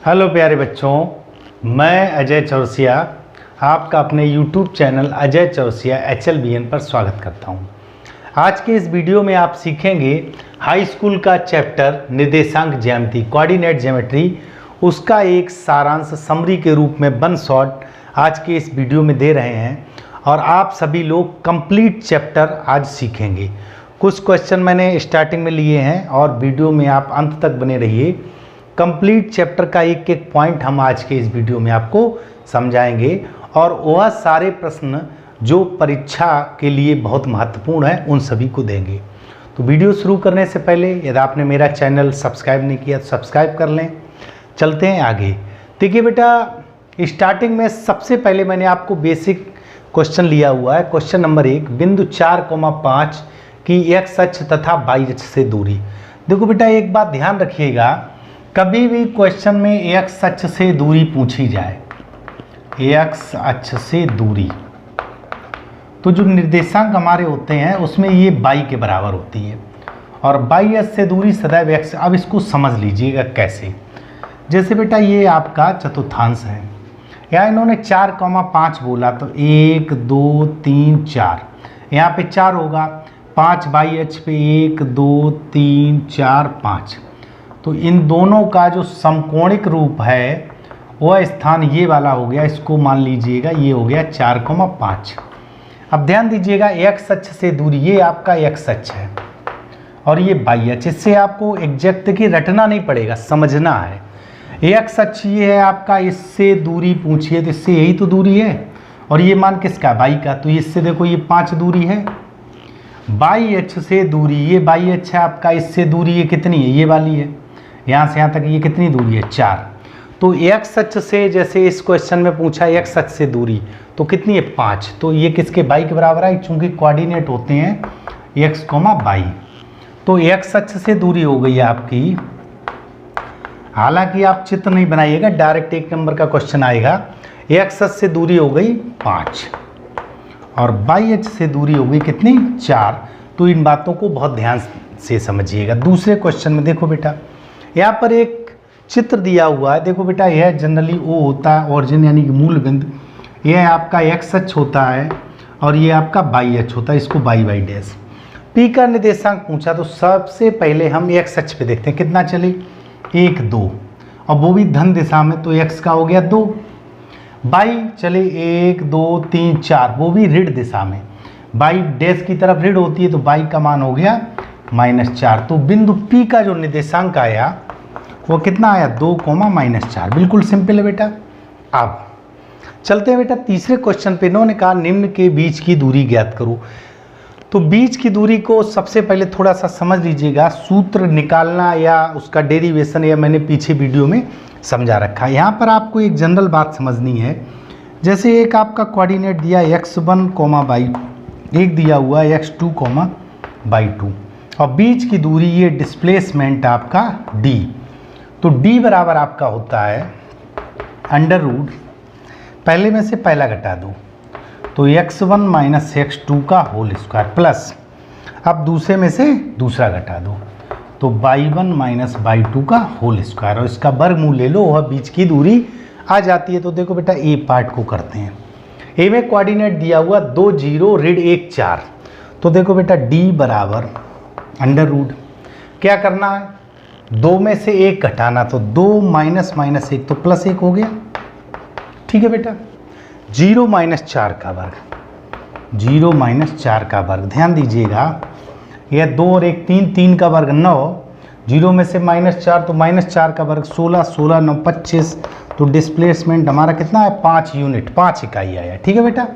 Hello प्यारे बच्चों, मैं अजय चौरसिया आपका अपने YouTube channel Ajay Chaurasia HLBN पर स्वागत करता हूं। आज के इस वीडियो में आप सीखेंगे हाई स्कूल का चैप्टर निर्देशांक ज्यामिति कोऑर्डिनेट ज्योमेट्री, उसका एक सारांश समरी के रूप में 1 शॉट आज के इस वीडियो में दे रहे हैं और आप सभी लोग कंप्लीट चैप्टर आज सीखेंगे। कुछ क्वेश्चन मैंने स्टार्टिंग में लिए हैं और वीडियो में आप अंत तक बने रहिए। कंप्लीट चैप्टर का एक एक पॉइंट हम आज के इस वीडियो में आपको समझाएंगे और वह सारे प्रश्न जो परीक्षा के लिए बहुत महत्वपूर्ण है उन सभी को देंगे। तो वीडियो शुरू करने से पहले यदि आपने मेरा चैनल सब्सक्राइब नहीं किया तो सब्सक्राइब कर लें। चलते हैं आगे। देखिए बेटा, स्टार्टिंग में सबसे पहले मैंने आपको बेसिक क्वेश्चन लिया हुआ है। क्वेश्चन नंबर 1, बिंदु 4,5 की x अक्ष तथा y अक्ष से दूरी। देखो बेटा, एक बात ध्यान रखिएगा, कभी भी क्वेश्चन में x अक्ष से दूरी पूछी जाए, x अक्ष से दूरी, तो जो निर्देशांक हमारे होते हैं उसमें ये y के बराबर होती है और y अक्ष से दूरी सदैव x। अब इसको समझ लीजिएगा कैसे। जैसे बेटा ये आपका चतुर्थांश है, यहाँ इन्होंने 4,5 बोला तो 1 2 3 4, यहाँ पे 4 होगा, 5 y अक्ष पे 1 2 3 4 5, तो इन दोनों का जो समकोणिक रूप है वह स्थान ये वाला हो गया। इसको मान लीजिएगा ये हो गया 4,5। अब ध्यान दीजिएगा, x अक्ष से दूरी ये आपका x अक्ष है और ये y अक्ष। इससे आपको एग्जैक्ट की रटना नहीं पड़ेगा, समझना है। x अक्ष ये है आपका, इससे दूरी पूछिए तो इससे यही तो दूरी है और ये मान किसका, y का, तो इससे देखो ये 5 दूरी है। y अक्ष से दूरी, ये y अक्ष है आपका, इससे दूरी ये कितनी है, ये वाली है, यहाँ से यहाँ तक ये कितनी दूरी है, 4। तो x अक्ष से, जैसे इस क्वेश्चन में पूछा x अक्ष से दूरी तो कितनी है, 5, तो ये किसके, y के बराबर है, चूंकि कोऑर्डिनेट होते हैं x, y। तो x अक्ष से दूरी हो गई आपकी। हालांकि आप चित्र नहीं बनाइएगा, डायरेक्ट 1 नंबर का क्वेश्चन आएगा। x अक्ष से दूरी हो गई 5 और y अक्ष से दूरी हो गई कितनी, 4। तो इन बातों को बहुत ध्यान से समझिएगा। दूसरे क्वेश्चन में देखो बेटा, यहाँ पर एक चित्र दिया हुआ है। देखो बेटा, यह जनरली O होता है, ऑरिजिन यानी कि मूल बिंदु, यह आपका x अक्ष होता है और ये आपका y अक्ष होता है, इसको y डैश। P का निर्देशांक पूछा तो सबसे पहले हम x अक्ष पे देखते हैं कितना चले, 1 2, और वो भी धन दिशा में, तो x का हो गया 2। y चले 1 2 3 4, वो भी ऋण दिशा में, y डैश की तरफ ऋण होती है तो y का मान हो गया -4। तो बिंदु P का जो निर्देशांक आया वो कितना आया, 2, -4। बिल्कुल सिंपल है बेटा। अब चलते हैं बेटा तीसरे क्वेश्चन पे। इन्होंने कहा निम्न के बीच की दूरी ज्ञात करो। तो बीच की दूरी को सबसे पहले थोड़ा सा समझ लीजिएगा। सूत्र निकालना या उसका डेरिवेशन या मैंने पीछे वीडियो में समझा रखा है। यहाँ पर आपको एक जनरल बात समझनी है। जैसे एक आपका कोऑर्डिनेट दिया x1, y, एक दिया हुआ x2, y2 और बीच की दूरी ये डिस्प्लेसमेंट आपका d। तो d बराबर आपका होता है अंडर रूट, पहले में से पहला घटा दो तो x1 माइनस x2 का होल स्क्वायर प्लस, अब दूसरे में से दूसरा घटा दो तो y1 माइनस y2 का होल स्क्वायर और इसका वर्गमूल ले लो, वह बीच की दूरी आ जाती है। तो देखो बेटा ए पार्ट को करते हैं। ए में कोऑर्डिनेट दिया हुआ 2 0 ऋण 1 4, तो देखो बेटा d बराबर अंडर रूट, क्या करना है, 2 में से 1 घटाना, तो 2 माइनस 1 तो +1 हो गया। ठीक है बेटा, 0 - 4 का वर्ग, 0 - 4 का वर्ग। ध्यान दीजिएगा, यह 2 और 1 3, 3 का वर्ग 9, 0 में से -4 तो -4 का वर्ग 16, 16 9 25, तो डिस्प्लेसमेंट हमारा कितना है, 5 यूनिट, 5 इकाई आया। ठीक है बेटा।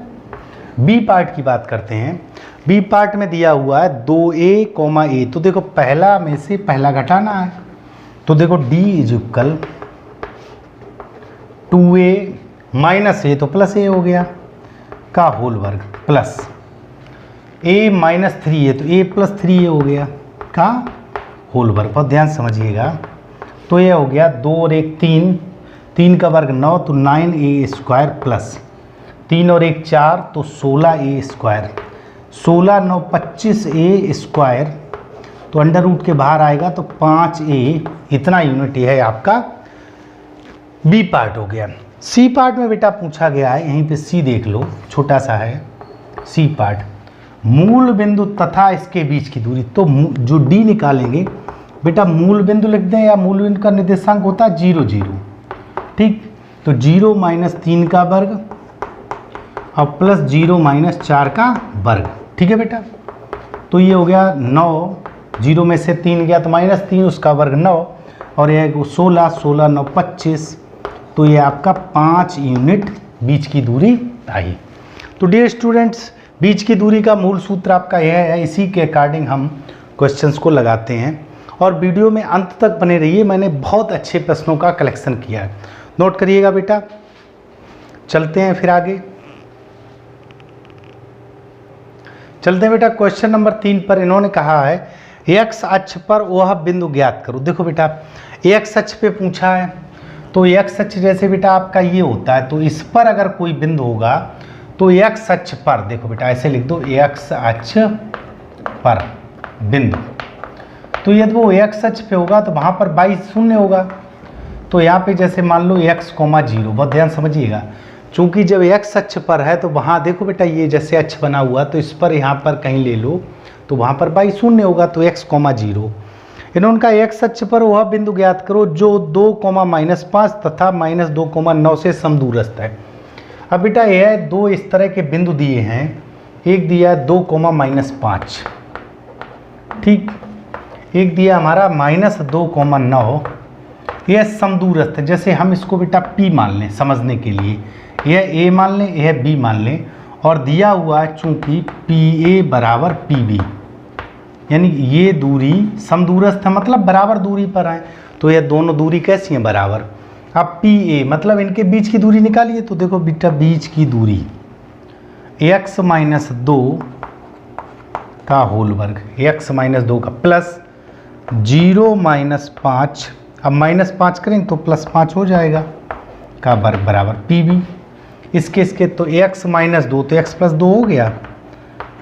बी पार्ट की बात करते हैं। बी पार्ट में दिया हुआ है 2a, a, तो देखो पहला में से पहला घटाना है, तो देखो d = 2a माइनस a, तो +a हो गया का होल वर्ग प्लस a - 3a, तो a + 3a हो गया का होल वर्ग। बहुत ध्यान समझिएगा। तो ये हो गया 2 और 1 3, 3 का वर्ग 9 तो 9a² प्लस 3 और 1 4 तो 16a², 16 9 25a², तो अंडर रूट के बाहर आएगा तो 5a, इतना यूनिट है आपका बी पार्ट हो गया। सी पार्ट में बेटा पूछा गया है, यहीं पे सी देख लो, छोटा सा है सी पार्ट, मूल बिंदु तथा इसके बीच की दूरी। तो जो डी निकालेंगे बेटा, मूल बिंदु लिख दें या मूल बिंदु का निर्देशांक होता है 0 0, ठीक। तो 0 - 3 का वर्ग और प्लस 0 - 4 का वर्ग, ठीक है बेटा। तो ये हो गया 9, 0 में से 3 गया तो -3, उसका वर्ग 9, और यह 16, 16 9 25, तो ये आपका 5 यूनिट बीच की दूरी आई। तो डियर स्टूडेंट्स, बीच की दूरी का मूल सूत्र आपका यह है, इसी के अकॉर्डिंग हम क्वेश्चंस को लगाते हैं। और वीडियो में अंत तक बने रहिए, मैंने बहुत अच्छे प्रश्नों का कलेक्शन किया है, नोट करिएगा बेटा। चलते हैं फिर आगे, चलते हैं बेटा क्वेश्चन नंबर 3 पर। इन्होंने कहा है एक्स अक्ष पर वह बिंदु ज्ञात करो। देखो बेटा, एक्स अक्ष पे पूछा है, तो एक्स अक्ष जैसे बेटा आपका ये होता है, तो इस पर अगर कोई बिंदु होगा तो एक्स अक्ष पर, देखो बेटा ऐसे लिख दो, एक्स अक्ष पर बिंदु, तो यदि वो एक्स अक्ष पे होगा तो वहाँ पर 22 शून्य होगा। तो यहाँ पे जैसे मान लो x, 0, बहुत ध्यान समझिएगा, चूंकि जब x अक्ष पर है तो वहाँ देखो बेटा ये जैसे अक्ष बना हुआ, तो इस पर यहाँ पर कहीं ले लो तो वहाँ पर 22 शून्य होगा, तो x, 0। इन्होंने कहा x अक्ष पर वह बिंदु ज्ञात करो जो 2, -5 तथा -2, 9 से समदूरस्थ है। अब बेटा यह दो इस तरह के बिंदु दिए हैं, एक दिया है 2, -5, ठीक, एक दिया हमारा -2, 9, यह समदूरस्थ है। जैसे हम इसको बेटा P मान लें समझने के लिए, यह A मान लें, यह B मान लें, और दिया हुआ है चूंकि PA = PB, यानी ये दूरी समदूरस्थ है, मतलब बराबर दूरी पर है, तो यह दोनों दूरी कैसी हैं, बराबर। अब PA मतलब इनके बीच की दूरी निकालिए, तो देखो बेटा बीच की दूरी x - 2 का होल वर्ग, x - 2 का प्लस 0 - 5, अब -5 करेंगे तो +5 हो जाएगा, का वर्ग बराबर PB। इसके तो x - 2 तो x + 2 हो गया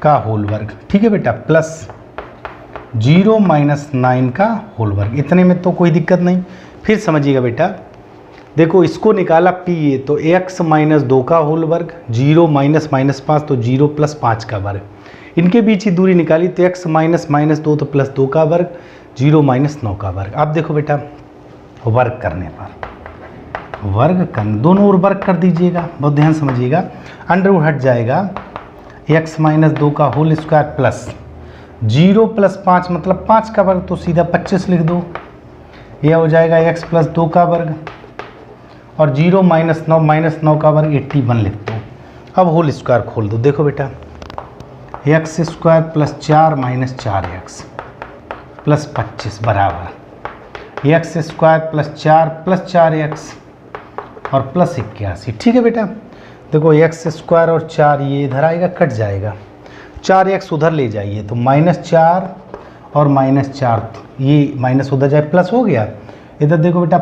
का होल वर्ग, ठीक है बेटा, प्लस 0 - 9 का होल वर्ग। इतने में तो कोई दिक्कत नहीं। फिर समझिएगा बेटा, देखो इसको निकाला PA, तो x - 2 का होल वर्ग, 0 - -5 तो 0 + 5 का वर्ग। इनके बीच की दूरी निकाली तो x - 2 तो +2 का वर्ग, 0 - 9 का वर्ग। अब देखो बेटा वर्ग करने पर, वर्ग कर दोनों ओर वर्ग कर दीजिएगा, बहुत ध्यान समझिएगा, अंडर हट जाएगा, x - 2 का होल स्क्वायर प्लस 0 + 5 मतलब 5 का वर्ग, तो सीधा 25 लिख दो, यह हो जाएगा x + 2 का वर्ग, और 0 - 9 का वर्ग 81 लिख दो। अब होल स्क्वायर खोल दो, देखो बेटा x² + 4 - 4x + 25 बराबर x² + 4 + 4x और प्लस 81, ठीक है बेटा। देखो x² और 4 ये इधर आएगा, कट जाएगा, 4x उधर ले जाइए तो -4 और -4, ये माइनस उधर जाए प्लस हो गया। इधर देखो बेटा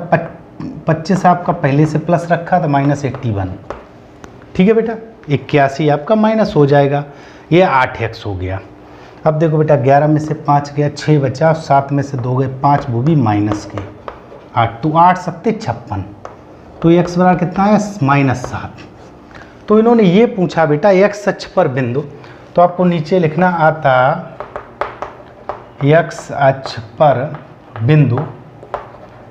25 आपका पहले से प्लस रखा था, -81, ठीक है बेटा, 81 आपका माइनस हो जाएगा, ये 8x हो गया। अब देखो बेटा 11 में से 5 गया, 6 बचा, 7 में से 2 गए 5, वो भी माइनस के 8, तो 8 सत्ते 56, तो x बराबर कितना है, -7। तो इन्होंने ये पूछा बेटा x अक्ष पर बिंदु, तो आपको नीचे लिखना आता x अक्ष पर बिंदु,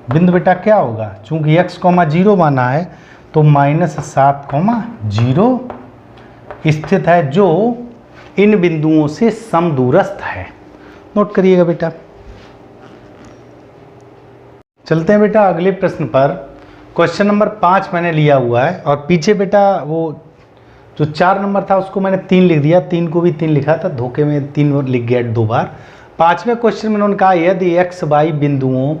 बिंदु बेटा क्या होगा, चूंकि x, 0 माना है तो -7, 0 स्थित है, जो इन बिंदुओं से समदूरस्थ है। नोट करिएगा बेटा। चलते हैं बेटा अगले प्रश्न पर। क्वेश्चन नंबर 5 मैंने लिया हुआ है, और पीछे बेटा वो जो 4 नंबर था उसको मैंने 3 लिख दिया, 3 को भी 3 लिखा था, धोखे में 3 लिख गया 2 बार। 5वें क्वेश्चन में उन्होंने कहा यदि x, y बिंदुओं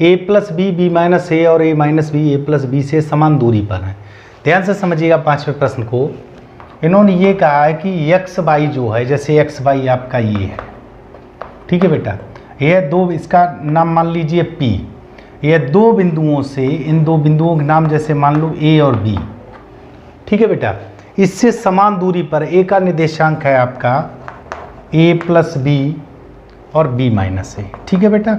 a + b, b - a और a - b, a + b से समान दूरी पर है। ध्यान से समझिएगा 5वें प्रश्न को। इन्होंने ये कहा है कि x, y जो है, जैसे x, y आपका ये है, ठीक है बेटा, यह दो, इसका नाम मान लीजिए P, यह 2 बिंदुओं से, इन 2 बिंदुओं के नाम जैसे मान लो A और B, ठीक है बेटा, इससे समान दूरी पर A का निर्देशांक है आपका A + b और B - a, ठीक है बेटा,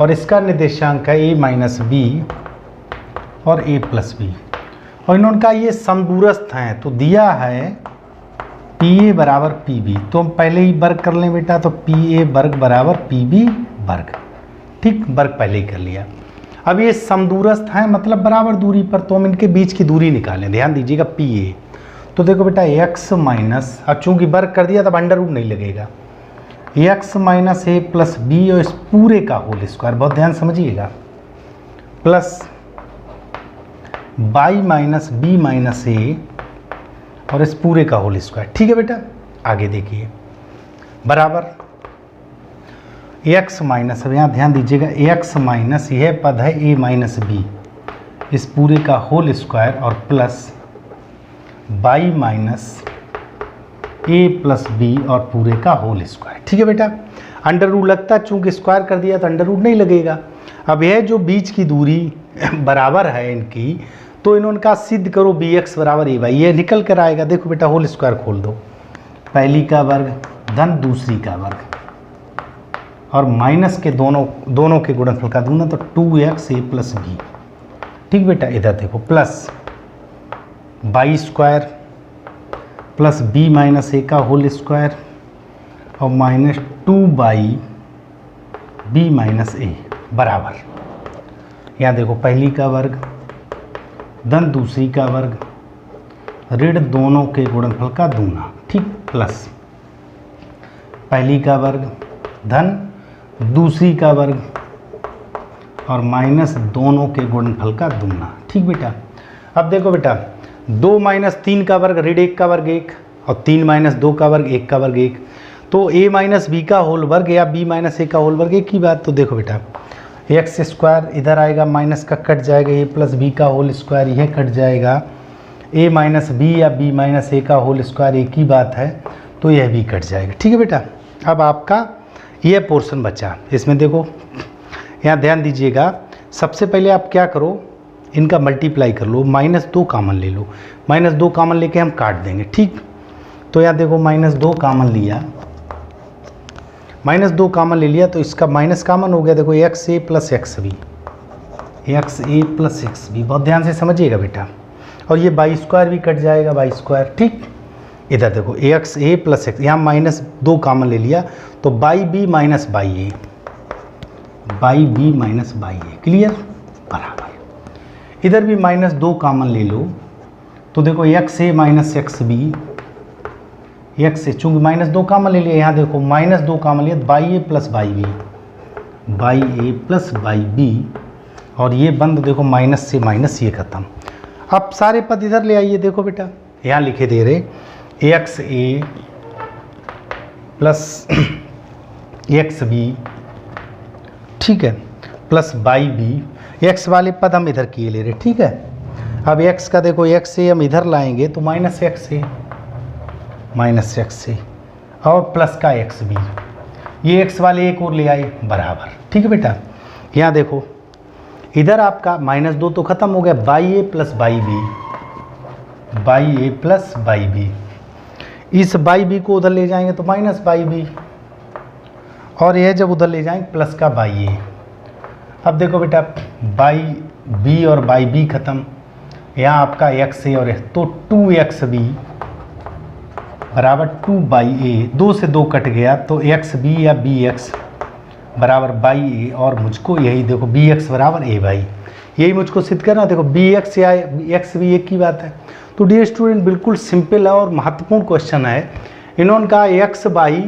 और इसका निर्देशांक है A - b और a प्लस बी, और इन्होंने कहा ये समदूरस्थ हैं, तो दिया है पी ए बराबर पी बी, तो हम पहले ही वर्ग कर लें बेटा, तो पी ए वर्ग बराबर पी बी वर्ग, ठीक, वर्ग पहले ही कर लिया। अब ये समदूरस्थ हैं मतलब बराबर दूरी पर, तो हम इनके बीच की दूरी निकालें, ध्यान दीजिएगा पी ए, तो देखो बेटा x माइनस, अब चूंकि वर्ग कर दिया तब अंडर रूट नहीं लगेगा, x minus A plus B और इस पूरे का होल स्क्वायर, बहुत ध्यान समझिएगा, plus by minus B minus A और इस पूरे का होल स्क्वायर, ठीक है बेटा। आगे देखिए बराबर x माइनस, अब यहाँ ध्यान दीजिएगा x माइनस यह पद है a माइनस बी, इस पूरे का होल स्क्वायर और plus by minus A plus B और पूरे का होल स्क्वायर, ठीक है बेटा। अंडर रूट लगता है, चूंकि स्क्वायर कर दिया तो अंडर रूट नहीं लगेगा। अब यह जो बीच की दूरी बराबर है इनकी, तो इन्होंने कहा सिद्ध करो बी एक्स बराबर ए वाई, ये निकल कर आएगा, देखो बेटा होल स्क्वायर खोल दो, पहली का वर्ग धन दूसरी का वर्ग और माइनस के दोनों के गुणनफल का दूना, तो 2x ए प्लस बी, ठीक बेटा। इधर देखो plus Y square plus B minus A का होल स्क्वायर और minus 2 Y B minus A बराबर, यहाँ देखो पहली का वर्ग धन दूसरी का वर्ग ऋण दोनों के गुणनफल का दूना, ठीक, प्लस पहली का वर्ग धन दूसरी का वर्ग और माइनस दोनों के गुणनफल का दूना, ठीक बेटा। अब देखो बेटा 2 माइनस 3 का वर्ग ऋण 1 का वर्ग 1 और 3 माइनस 2 का वर्ग 1 का वर्ग 1, तो a माइनस बी का होल वर्ग या b माइनस ए का होल वर्ग एक ही बात। तो देखो बेटा एक्स स्क्वायर इधर आएगा, माइनस का कट जाएगा, a प्लस बी का होल स्क्वायर यह कट जाएगा, a माइनस बी या b माइनस ए का होल स्क्वायर एक ही बात है, तो यह भी कट जाएगा, ठीक है बेटा। अब आपका यह पोर्शन बचा, इसमें देखो यहाँ ध्यान दीजिएगा, सबसे पहले आप क्या करो, इनका मल्टीप्लाई कर लो, -2 कामन ले लो, -2 कामन लेके हम काट देंगे, ठीक। तो यहाँ देखो -2 कामन लिया, -2 कामन ले लिया तो इसका माइनस कामन हो गया, देखो एक्स ए प्लस एक्स बी, एक्स ए प्लस एक्स बी, बहुत ध्यान से समझिएगा बेटा। और ये बाई स्क्वायर भी कट जाएगा, बाई स्क्वायर, ठीक। इधर देखो एक्स ए प्लस एक्स, यहाँ -2 कामन ले लिया तो by B minus by A, by B minus by A, clear, बराबर। इधर भी -2 कामन ले लो तो देखो X A minus X B, X A चूँकि -2 कामन ले लिया, यहाँ देखो -2 कामन लिया, by A plus by B, by A plus by B, और ये बंद देखो माइनस से माइनस ये खत्म। अब सारे पद इधर ले आइए, देखो बेटा यहाँ लिखे दे रहे एक्स ए प्लस एक्स बी, ठीक है, प्लस बाई बी, एक्स वाले पद हम इधर किए ले रहे, ठीक है। अब एक्स का देखो एक्स से हम इधर लाएंगे तो माइनस एक्स से और प्लस का एक्स बी, ये एक्स वाले एक और ले आए बराबर, ठीक है बेटा। यहाँ देखो इधर आपका -2 तो ख़त्म हो गया, by A plus by B, by A plus by B, इस बाई बी को उधर ले जाएंगे तो माइनस बाई बी, और यह जब उधर ले जाएंगे प्लस का बाई ए। अब देखो बेटा बाई बी और बाई बी ख़त्म, यहाँ आपका एक्स ए और एक्स, तो 2x बी बराबर 2 बाई ए, 2 से 2 कट गया तो एक्स बी या बी एक्स बराबर बाई ए, और मुझको यही देखो बी एक्स बराबर ए बाई, यही मुझको सिद्ध करना। देखो बी एक्स या एक्स बी एक ही बात है। तो डियर स्टूडेंट बिल्कुल सिंपल है और महत्वपूर्ण क्वेश्चन है। इन्होंने कहा एक्स बाई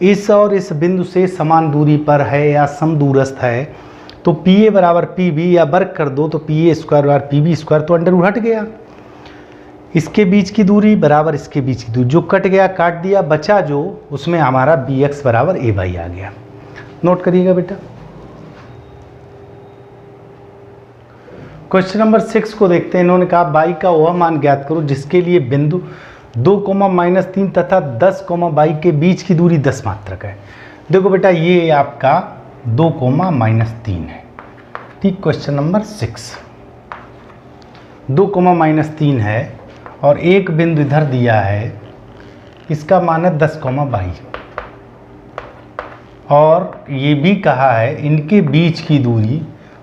इस और इस बिंदु से समान दूरी पर है या समदूरस्थ है, तो पी ए बराबर पी बी या वर्ग कर दो तो पी ए स्क्वायर बराबर पी बी स्क्वायर, तो अंडर रूट हट गया, इसके बीच की दूरी बराबर इसके बीच की दूरी, जो कट गया काट दिया, बचा जो उसमें हमारा बी एक्स बराबर ए बाई आ गया। नोट करिएगा बेटा। क्वेश्चन नंबर 6 को देखते हैं। इन्होंने कहा बाई का वह मान ज्ञात करो जिसके लिए बिंदु 2, तथा 10, बाई के बीच की दूरी 10 मात्रक है। देखो बेटा ये आपका 2, है, ठीक। क्वेश्चन नंबर 6 2, है और एक बिंदु इधर दिया है, इसका मान है 10, बाई, और ये भी कहा है इनके बीच की दूरी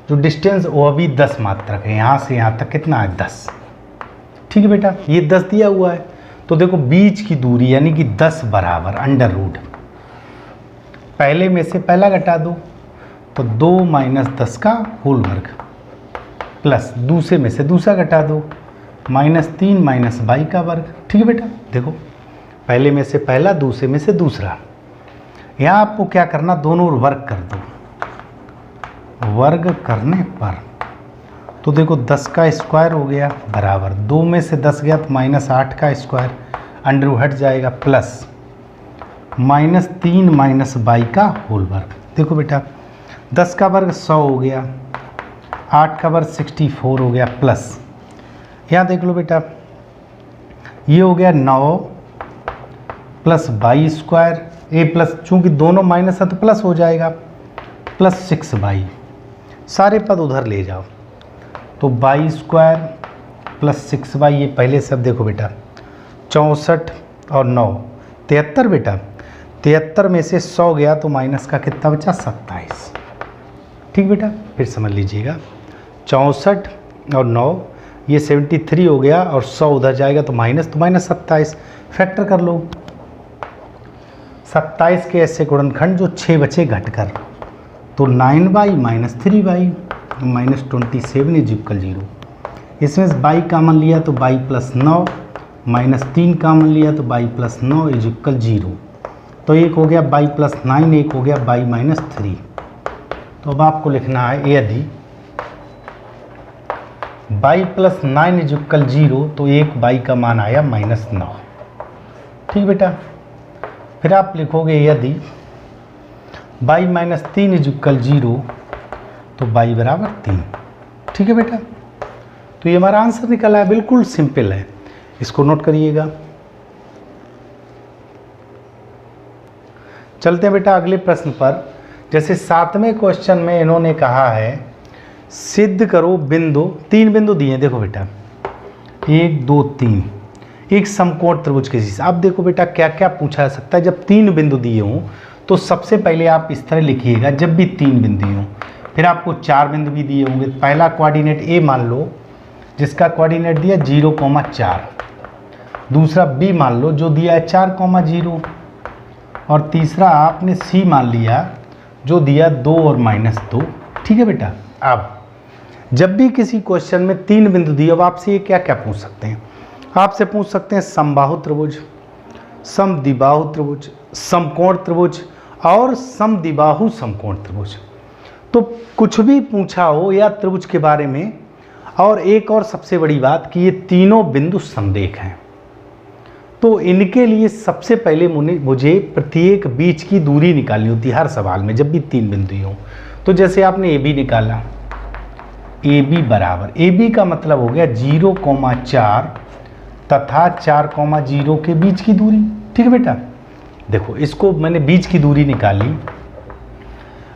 जो डिस्टेंस वो अभी 10 मात्रक है, यहाँ से यहाँ तक कितना है 10। ठीक है बेटा, ये 10 दिया हुआ है। तो देखो बीच की दूरी यानी कि 10 बराबर अंडर रूट, पहले में से पहला घटा दो तो 2 माइनस 10 का होल वर्ग, प्लस दूसरे में से दूसरा घटा दो -3 माइनस 22 का वर्ग। ठीक है बेटा, देखो पहले में से पहला, दूसरे में से दूसरा। यहाँ आपको क्या करना, दोनों वर्ग कर दो। वर्ग करने पर तो देखो 10 का स्क्वायर हो गया बराबर 2 में से 10 गया तो -8 का स्क्वायर, अंडर हट जाएगा, प्लस -3 माइनस 22 का होल वर्ग। देखो बेटा 10 का वर्ग 100 हो गया, 8 का वर्ग 64 हो गया, प्लस यहाँ देख लो बेटा ये हो गया 9 प्लस 22 स्क्वायर, ए प्लस, चूँकि दोनों माइनस है तो प्लस हो जाएगा, प्लस 6y, सारे पद उधर ले जाओ तो 22 स्क्वायर प्लस 6y, ये पहले सब देखो बेटा 64 और 9 73 बेटा, 73 में से 100 गया तो माइनस का कितना बचा 27। ठीक बेटा, फिर समझ लीजिएगा 64 और 9 ये 73 हो गया और 100 उधर जाएगा तो माइनस 27, फैक्टर कर लो। 27 के ऐसे गुणनखंड जो 6 बचे घटकर, तो 9y minus 3y minus 27 is equal 0। इसमें y कामन लिया तो y प्लस 9 माइनस 3 कामन लिया तो y प्लस 9 इज इक्वल 0। तो एक हो गया y प्लस 9, एक हो गया y माइनस 3। तो अब आपको लिखना है यदि y प्लस 9 इज इक्वल 0 तो एक y का मान आया -9। ठीक बेटा, फिर आप लिखोगे यदि y माइनस 3 इज इक्वल 0 तो y बराबर 3। ठीक है बेटा, तो ये हमारा आंसर निकला है, बिल्कुल सिंपल है, इसको नोट करिएगा। चलते हैं बेटा अगले प्रश्न पर। जैसे 7वें क्वेश्चन में इन्होंने कहा है सिद्ध करो बिंदु, 3 बिंदु दिए हैं, देखो बेटा 1 2 3, एक समकोण त्रिभुज के शीर्ष। अब देखो बेटा क्या क्या पूछा जा सकता है। जब 3 बिंदु दिए हों तो सबसे पहले आप इस तरह लिखिएगा, जब भी 3 बिंदु हों। फिर आपको 4 बिंदु भी दिए होंगे, पहला कोऑर्डिनेट ए मान लो जिसका कोऑर्डिनेट दिया 0,4, दूसरा बी मान लो जो दिया है 4,0, और तीसरा आपने सी मान लिया जो दिया 2 और -2। ठीक है बेटा, अब जब भी किसी क्वेश्चन में 3 बिंदु दिए, अब आपसे ये क्या क्या पूछ सकते हैं, आपसे पूछ सकते हैं समबाहु त्रिभुज, समद्विबाहु त्रिभुज, समकोण त्रिभुज और समद्विबाहु समकोण त्रिभुज। तो कुछ भी पूछा हो या त्रिभुज के बारे में, और एक और सबसे बड़ी बात कि ये तीनों बिंदु समरेख हैं, तो इनके लिए सबसे पहले मुझे प्रत्येक बीच की दूरी निकालनी होती है हर सवाल में, जब भी 3 बिंदु हों। तो जैसे आपने ए बी निकाला, ए बी बराबर, ए बी का मतलब हो गया 0,4 तथा 4,0 के बीच की दूरी। ठीक है बेटा, देखो इसको मैंने बीच की दूरी निकाली,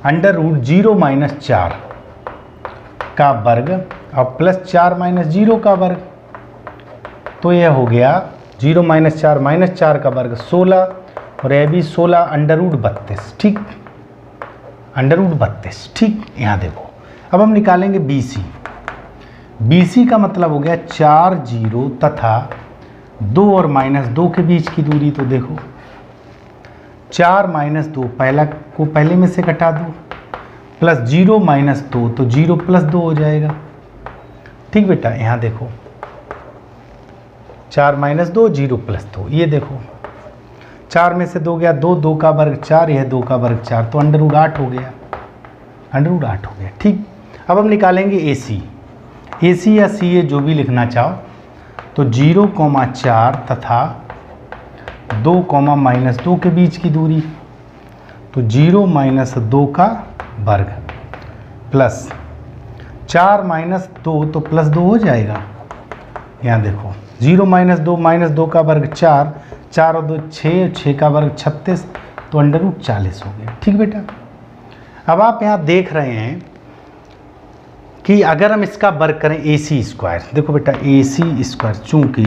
अंडर रूट 0 माइनस 4 का वर्ग और प्लस 4 माइनस 0 का वर्ग, तो यह हो गया 0 माइनस 4 का वर्ग 16 और यह भी 16 अंडर रूट 32। ठीक, अंडर रूट 32। ठीक, यहाँ देखो अब हम निकालेंगे BC। BC का मतलब हो गया 4 0 तथा 2 और -2 के बीच की दूरी। तो देखो 4 -2 पहला को पहले में से घटा दो, प्लस 0 -2 तो 0 + 2 हो जाएगा। ठीक बेटा, यहाँ देखो 4 -2 0 + 2, ये देखो 4 में से 2 गया 2, 2 का वर्ग 4, यह 2 का वर्ग 4, तो अंडर रूट 8 हो गया, अंडर रूट 8 हो गया। ठीक, अब हम निकालेंगे AC या CA जो भी लिखना चाहो, तो 0,4 तथा 2, -2 के बीच की दूरी, तो 0 - 2 का वर्ग प्लस 4 - 2 तो +2 हो जाएगा। यहाँ देखो 0 - 2 का वर्ग 4, 4 और 2 6, 6 का वर्ग 36, तो अंडर रूट 40 हो गया। ठीक बेटा, अब आप यहाँ देख रहे हैं कि अगर हम इसका वर्ग करें AC², देखो बेटा AC², चूँकि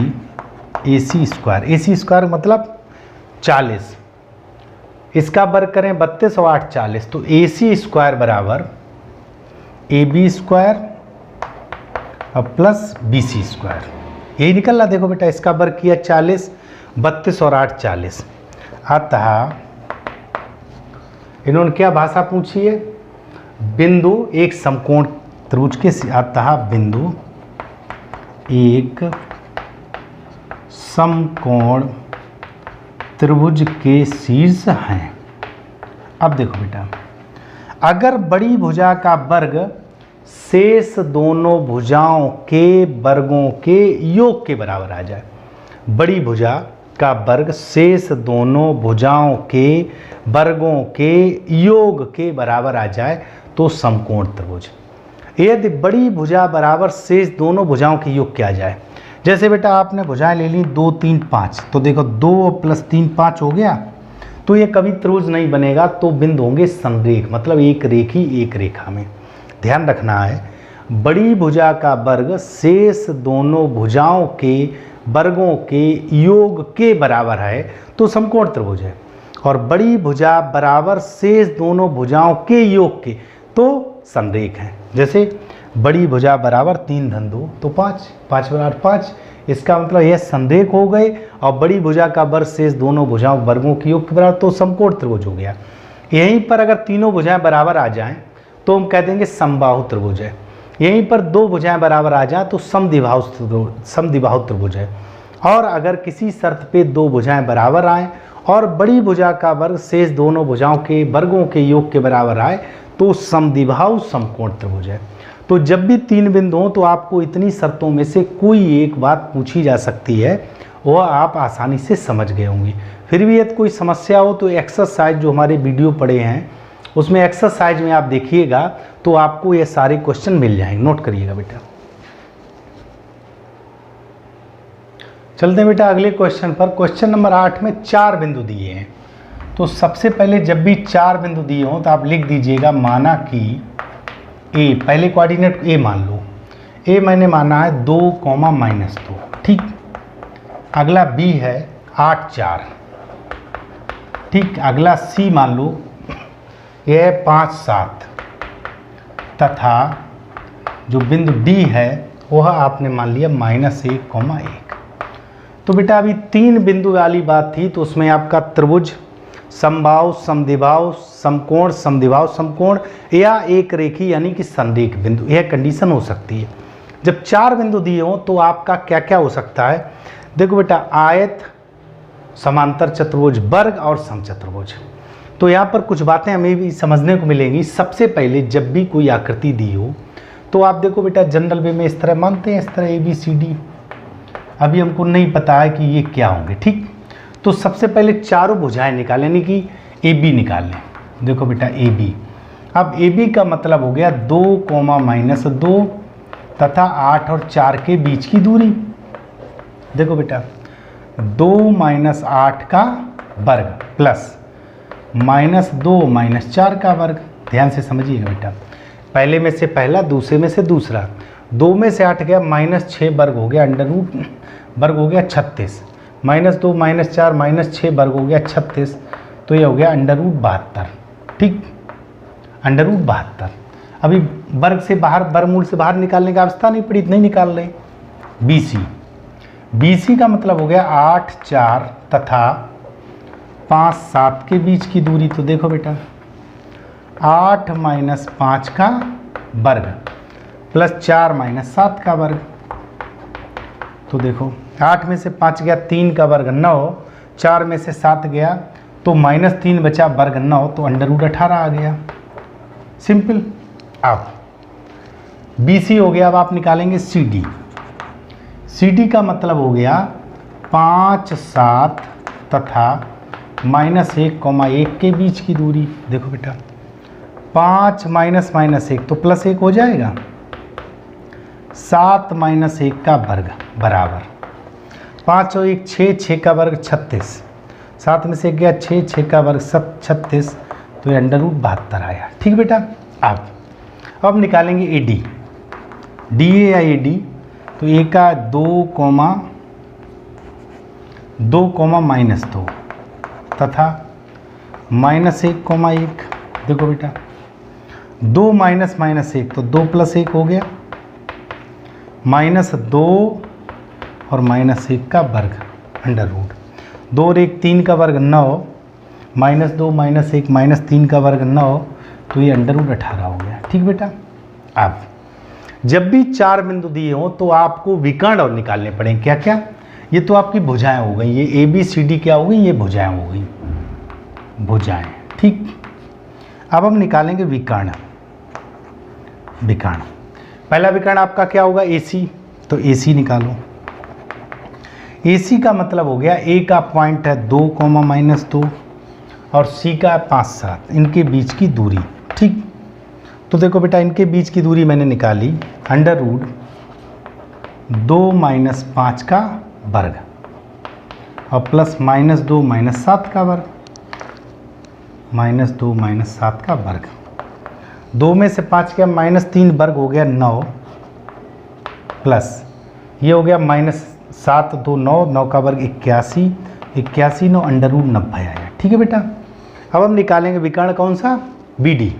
AC² मतलब 40, इसका वर्ग करें 32 और 8 40, तो AC² बराबर ए बी स्क्वायर और प्लस बी सी स्क्वायर, यही निकल रहा। देखो बेटा इसका वर्ग किया 40, 32 और 8 40। अतः इन्होंने क्या भाषा पूछी है, बिंदु एक समकोण त्रिभुज के, अतः बिंदु एक समकोण त्रिभुज के शीर्ष हैं। अब देखो बेटा, अगर बड़ी भुजा का वर्ग शेष दोनों भुजाओं के वर्गों के योग के बराबर आ जाए, बड़ी भुजा का वर्ग शेष दोनों भुजाओं के वर्गों के योग के बराबर आ जाए तो समकोण त्रिभुज। यदि बड़ी भुजा बराबर शेष दोनों भुजाओं के योग के आ जाए, जैसे बेटा आपने भुजाएं ले ली 2 3 5, तो देखो 2 + 3 5 हो गया, तो ये कभी त्रिभुज नहीं बनेगा, तो बिंदु होंगे संरेख, मतलब एक रेखी एक रेखा में। ध्यान रखना है, बड़ी भुजा का वर्ग शेष दोनों भुजाओं के वर्गों के योग के बराबर है तो समकोण त्रिभुज है, और बड़ी भुजा बराबर शेष दोनों भुजाओं के योग के तो संरेख है। जैसे बड़ी भुजा बराबर 3 × 2 तो 5, 5 = 5, इसका मतलब यह संरेख हो गए, और बड़ी भुजा का वर्ग शेष दोनों भुजाओं वर्गों के योग के बराबर तो समकोण त्रिभुज हो गया। यहीं पर अगर तीनों भुजाएं बराबर आ जाएं तो हम कह देंगे समबाहु त्रिभुज है। यहीं पर 2 भुजाएं बराबर आ जाएं तो समद्विबाहु त्रिभुज है। और अगर किसी शर्त पे 2 भुजाएं बराबर आएँ और बड़ी भुजा का वर्ग शेष दोनों भुजाओं के वर्गों के योग के बराबर आए तो समद्विबाहु समकोण त्रिभुज है। तो जब भी 3 बिंदु हों तो आपको इतनी शर्तों में से कोई एक बात पूछी जा सकती है, वह आप आसानी से समझ गए होंगे। फिर भी यदि कोई समस्या हो तो एक्सरसाइज जो हमारे वीडियो पड़े हैं उसमें एक्सरसाइज में आप देखिएगा तो आपको ये सारे क्वेश्चन मिल जाएंगे, नोट करिएगा बेटा। चलते हैं बेटा अगले क्वेश्चन पर। क्वेश्चन नंबर 8 में 4 बिंदु दिए हैं। तो सबसे पहले जब भी 4 बिंदु दिए हों तो आप लिख दीजिएगा, माना कि ए, पहले कोऑर्डिनेट ए मान लो, ए मैंने माना है 2, -2, ठीक। अगला बी है 8 4, ठीक। अगला सी मान लो ये है 5 7, तथा जो बिंदु डी है वह आपने मान लिया -1, 1। तो बेटा अभी 3 बिंदु वाली बात थी, तो उसमें आपका त्रिभुज, समबाहु, समद्विबाहु, समकोण, समद्विबाहु समकोण, या एक रेखी यानी कि संरेख बिंदु, यह कंडीशन हो सकती है। जब 4 बिंदु दिए हों तो आपका क्या क्या हो सकता है, देखो बेटा, आयत, समांतर चतुर्भुज, वर्ग और समचतुर्भुज। तो यहाँ पर कुछ बातें हमें भी समझने को मिलेंगी। सबसे पहले जब भी कोई आकृति दी हो तो आप देखो बेटा जनरल वे में इस तरह मानते हैं, इस तरह ABCD। अभी हमको नहीं पता है कि ये क्या होंगे, ठीक। तो सबसे पहले चारों भुजाएं निकालें, यानी कि AB निकाल लें। देखो बेटा AB, अब AB का मतलब हो गया 2, -2 तथा 8 और 4 के बीच की दूरी। देखो बेटा 2 - 8 का वर्ग प्लस -2 - 4 का वर्ग। ध्यान से समझिएगा बेटा, पहले में से पहला, दूसरे में से दूसरा। 2 में से 8 गया, -6 वर्ग हो गया, अंडर रूट वर्ग हो गया 36, -2 - 4 -6 वर्ग हो गया 36, तो ये हो गया अंडर रूट 72, ठीक। Under root 72। अभी वर्ग से बाहर, वर्गमूल से बाहर निकालने की आवश्यकता नहीं पड़ी, नहीं निकाल रहे। BC का मतलब हो गया 8 4 तथा 5 7 के बीच की दूरी। तो देखो बेटा 8 - 5 का वर्ग प्लस 4 - 7 का वर्ग। तो देखो 8 में से 5 गया, 3 का वर्ग 9, 4 में से 7 गया तो -3 बचा, वर्ग 9, तो अंडर रूट 18 आ गया। सिंपल। अब BC हो गया, अब आप निकालेंगे CD का मतलब हो गया 5 7 तथा -1, 1 के बीच की दूरी। देखो बेटा 5 - 1 तो +1 हो जाएगा, 7 - 1 का वर्ग बराबर 5 और 1 6, 6 का वर्ग 36, 7 में से गया 6, 6 का वर्ग 36, तो ये अंडर रूट 72 आया, ठीक बेटा। अब निकालेंगे AD, DA या AD। तो A का 2, -2 तथा -1, 1। देखो बेटा 2 माइनस माइनस 1 तो 2 प्लस 1 हो गया, -2 और -1 का वर्ग अंडर रूट, 2 और 1 3 का वर्ग 9, -2 -1 -3 का वर्ग 9, तो ये अंडर रूट 18 हो गया। ठीक बेटा। अब जब भी 4 बिंदु दिए हों तो आपको विकर्ण और निकालने पड़ेंगे। क्या क्या? ये तो आपकी भुजाएं हो गई, ये ABCD क्या हो गई, ये भुजाएं हो गई, भुजाएं। ठीक। अब हम निकालेंगे विकर्ण। विकर्ण, पहला विकर्ण आपका क्या होगा, AC, तो AC निकालो। AC का मतलब हो गया A का पॉइंट है 2, -2 और C का 5, 7, इनके बीच की दूरी। ठीक। तो देखो बेटा, इनके बीच की दूरी मैंने निकाली, अंडर रूट 2 - 5 का वर्ग और प्लस -2 - 7 का वर्ग, -2 - 7 का वर्ग, 2 में से 5 गया -3 वर्ग हो गया 9, प्लस ये हो गया -7 2 9, 9 का वर्ग 81, 81 9 अंडर रूट 90 आया। ठीक है बेटा। अब हम निकालेंगे विकर्ण कौन सा, BD।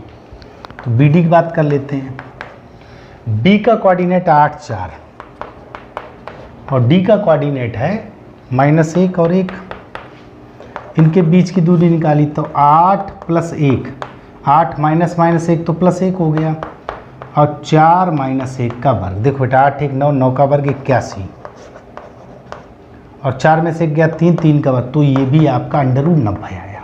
तो BD की बात कर लेते हैं। B का कोऑर्डिनेट 8 4 और D का कोऑर्डिनेट है -1 और 1, इनके बीच की दूरी निकाली तो 8 + 1, 8 माइनस माइनस 1 तो +1 हो गया और 4 - 1 का वर्ग। देखो बेटा 8 1 9, 9 का वर्ग 81 और 4 में से 1 गया 3, 3 का वर्ग, तो ये भी आपका अंडर रूट 90 आया।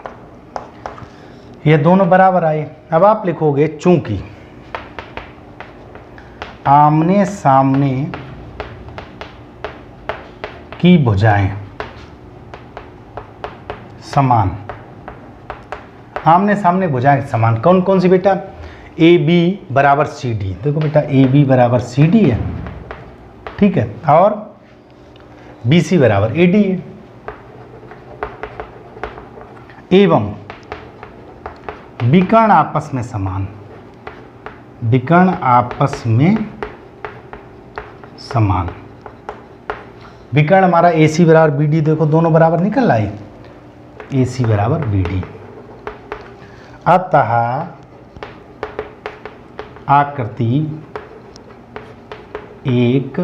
ये दोनों बराबर आए। अब आप लिखोगे चूंकि आमने सामने की भुजाएं समान, आमने सामने भुजाएं समान कौन कौन सी बेटा, AB = CD। देखो बेटा AB = CD है, ठीक है, और BC = AD है। एवं विकर्ण आपस में समान, विकर्ण आपस में समान। विकर्ण हमारा AC = BD, देखो दोनों बराबर निकल आए, AC = BD। अतः आकृति एक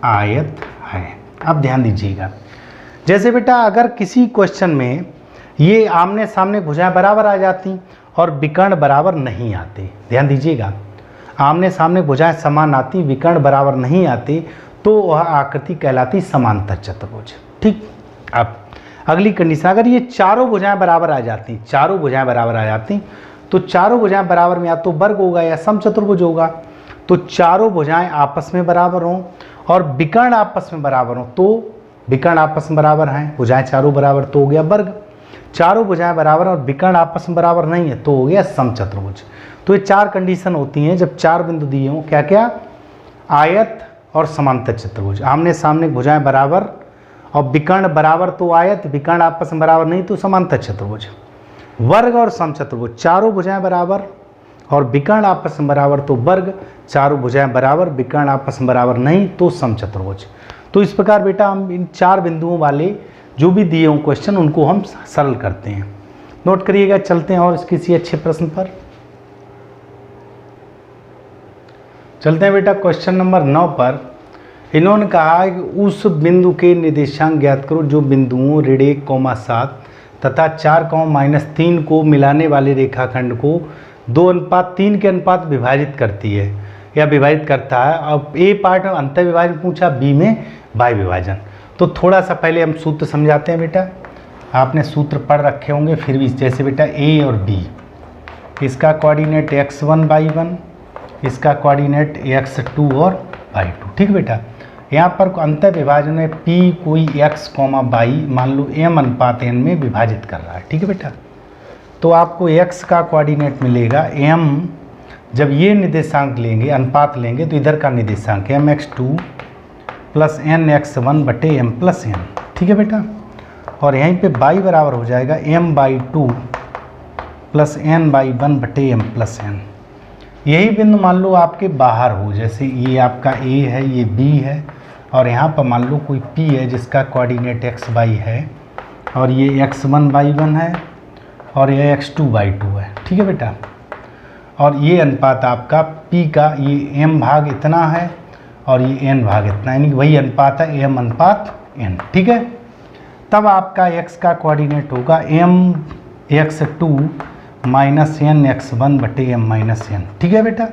आयत है। अब ध्यान दीजिएगा, जैसे बेटा अगर किसी क्वेश्चन में ये आमने सामने भुजाएं बराबर आ जाती और विकर्ण बराबर नहीं आते, ध्यान दीजिएगा, आमने सामने भुजाएं समान आती, विकर्ण बराबर नहीं आते, तो वह आकृति कहलाती समांतर चतुर्भुज। ठीक। अब अगली कंडीशन, अगर ये चारों भुजाएं बराबर आ जाती, चारों भुजाएं बराबर आ जाती, तो चारों भुजाएं बराबर में या तो वर्ग होगा या समचतुर्भुज होगा। तो चारों भुजाएं आपस में बराबर हों और विकर्ण आपस में बराबर हों, तो विकर्ण आपस में बराबर हैं, भुजाएं चारों बराबर, तो हो गया वर्ग। चारों भुजाएं बराबर और विकर्ण आपस में बराबर नहीं है, तो हो गया समचतुर्भुज। तो ये 4 कंडीशन होती हैं जब 4 बिंदु दिए हों, क्या क्या, आयत और समांतर चतुर्भुज। आमने सामने भुजाएं बराबर और विकर्ण बराबर तो आयत, विकर्ण आपस में बराबर नहीं तो समांतर चतुर्भुज। वर्ग और समचतुर्भुज, चारों भुजाएं बराबर और विकर्ण आपस में बराबर तो वर्ग, चारों भुजाएं बराबर विकर्ण आपस में बराबर नहीं तो समचतुर्भुज। तो इस प्रकार बेटा हम इन 4 बिंदुओं वाले जो भी दिए हों क्वेश्चन, उनको हम सरल करते हैं। नोट करिएगा। चलते हैं और किसी अच्छे प्रश्न पर चलते हैं बेटा। क्वेश्चन नंबर 9 पर इन्होंने कहा कि उस बिंदु के निर्देशांक ज्ञात करो जो बिंदुओं ऋण 1,7 तथा 4,-3 को मिलाने वाले रेखाखंड को 2:3 के अनुपात विभाजित करती है या विभाजित करता है। अब ए पार्ट में अंतर विभाजन पूछा, बी में बाह्य विभाजन। तो थोड़ा सा पहले हम सूत्र समझाते हैं बेटा, आपने सूत्र पढ़ रखे होंगे फिर भी। जैसे बेटा ए और बी, इसका कोऑर्डिनेट x1 y1, इसका कोऑर्डिनेट x2 और y2। ठीक बेटा। यहाँ पर अंतर विभाजन में p कोई x, y मान लो m/n में विभाजित कर रहा है। ठीक है बेटा। तो आपको x का कोऑर्डिनेट मिलेगा m, जब ये निर्देशांक लेंगे, अनुपात लेंगे, तो इधर का निर्देशांक mx2 + nx1/m+n। ठीक है बेटा। और यहीं पे y बराबर हो जाएगा m/2 + n/1/m+n। यही बिंदु मान लो आपके बाहर हो, जैसे ये आपका a है, ये b है, और यहाँ पर मान लो कोई p है जिसका कोऑर्डिनेट x y है, और ये x1 y1 है और ये x2 y2 है। ठीक है बेटा। और ये अनुपात आपका p का ये m भाग इतना है और ये n भाग इतना, यानी कि वही अनुपात है m अनुपात n। ठीक है, तब आपका x का कोऑर्डिनेट होगा mx2 माइनस n x1 बटे m माइनस n। ठीक है बेटा,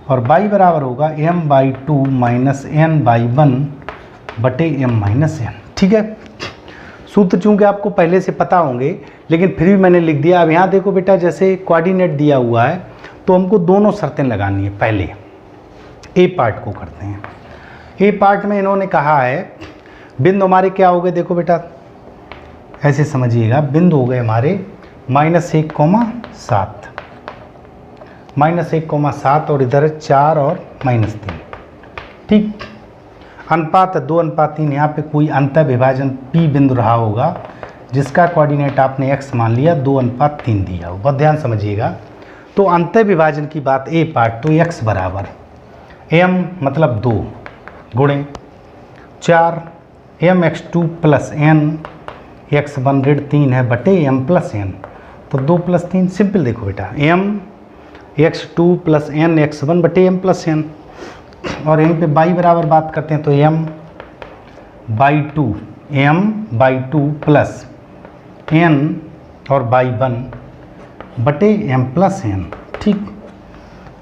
और y बराबर होगा m/2 माइनस n/1 बटे m माइनस n। ठीक है, सूत्र चूंकि आपको पहले से पता होंगे लेकिन फिर भी मैंने लिख दिया। अब यहाँ देखो बेटा, जैसे कोऑर्डिनेट दिया हुआ है तो हमको दोनों शर्तें लगानी है। पहले ए पार्ट को करते हैं। ए पार्ट में इन्होंने कहा है बिंदु हमारे क्या हो गए, देखो बेटा ऐसे समझिएगा, बिंदु हो गए हमारे -1,7 -1,7 और इधर 4 और -3। ठीक, अनुपात 2:3। यहाँ पे कोई अंतर विभाजन P बिंदु रहा होगा जिसका कोऑर्डिनेट आपने x मान लिया, 2:3 दिया हो, बहुत ध्यान समझिएगा। तो अंतर विभाजन की बात ए पार्ट, तो x बराबर m मतलब 2 गुणे 4 mx2 प्लस n x1 ऋण 3 है बटे m प्लस n, तो 2 + 3 सिंपल। देखो बेटा m x2 plus n x1 बटे m प्लस n, और यहीं पे y बराबर बात करते हैं तो m/2 प्लस n और y1 बटे m प्लस n। ठीक,